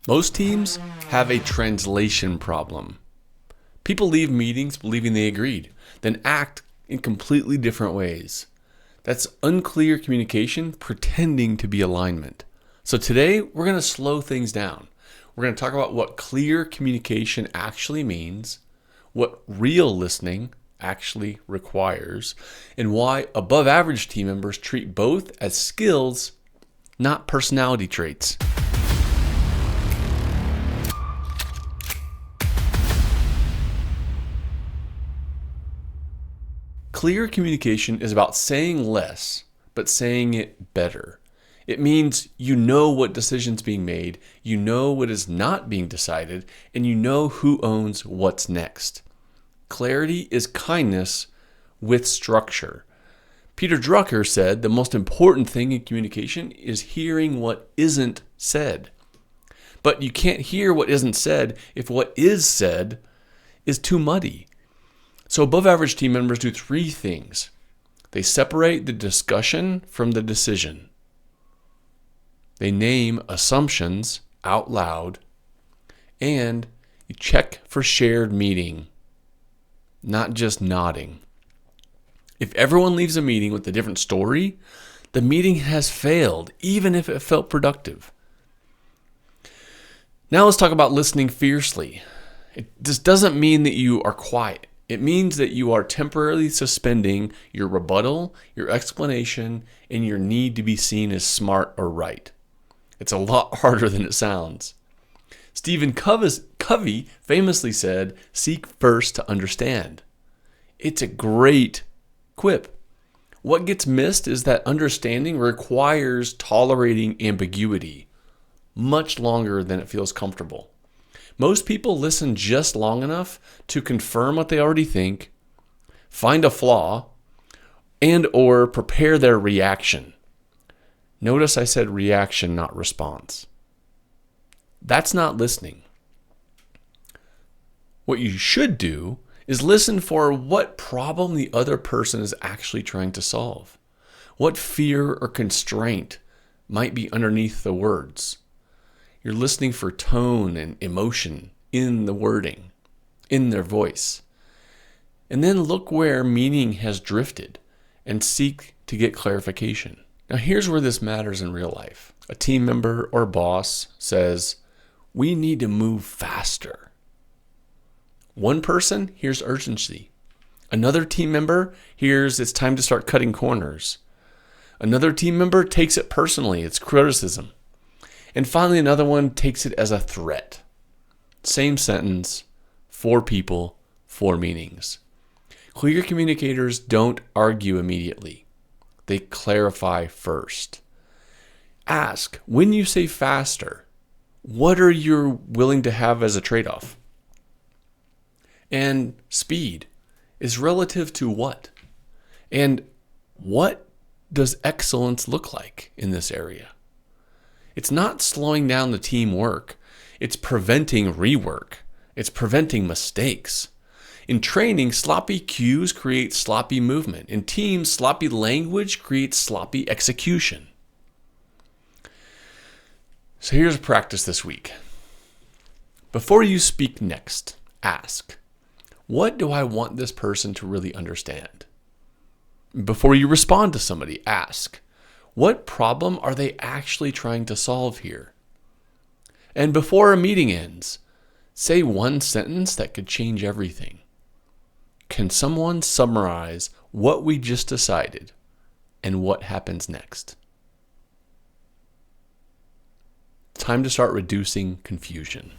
Most teams have a translation problem. People leave meetings believing they agreed, then act in completely different ways. That's unclear communication pretending to be alignment. So today, we're going to slow things down. We're going to talk about what clear communication actually means, what real listening actually requires, and why above average team members treat both as skills, not personality traits. Clear communication is about saying less, but saying it better. It means you know what decision's being made, you know what is not being decided, and you know who owns what's next. Clarity is kindness with structure. Peter Drucker said the most important thing in communication is hearing what isn't said. But you can't hear what isn't said if what is said is too muddy. So above average team members do three things. They separate the discussion from the decision. They name assumptions out loud. And you check for shared meaning, not just nodding. If everyone leaves a meeting with a different story, the meeting has failed, even if it felt productive. Now let's talk about listening fiercely. This doesn't mean that you are quiet. It means that you are temporarily suspending your rebuttal, your explanation, and your need to be seen as smart or right. It's a lot harder than it sounds. Stephen Covey famously said, "Seek first to understand." It's a great quip. What gets missed is that understanding requires tolerating ambiguity much longer than it feels comfortable. Most people listen just long enough to confirm what they already think, find a flaw, and or prepare their reaction. Notice I said reaction, not response. That's not listening. What you should do is listen for what problem the other person is actually trying to solve. What fear or constraint might be underneath the words. You're listening for tone and emotion in the wording, in their voice. And then look where meaning has drifted and seek to get clarification. Now here's where this matters in real life. A team member or boss says, "We need to move faster." One person hears urgency. Another team member hears it's time to start cutting corners. Another team member takes it personally, it's criticism. And finally, another one takes it as a threat. Same sentence, 4 people, 4 meanings. Clear communicators don't argue immediately. They clarify first. Ask, when you say faster, what are you willing to have as a trade-off? And speed is relative to what? And what does excellence look like in this area? It's not slowing down the teamwork. It's preventing rework. It's preventing mistakes. In training, sloppy cues create sloppy movement. In teams, sloppy language creates sloppy execution. So here's a practice this week. Before you speak next, ask, what do I want this person to really understand? Before you respond to somebody, ask, what problem are they actually trying to solve here? And before a meeting ends, say one sentence that could change everything. Can someone summarize what we just decided and what happens next? Time to start reducing confusion.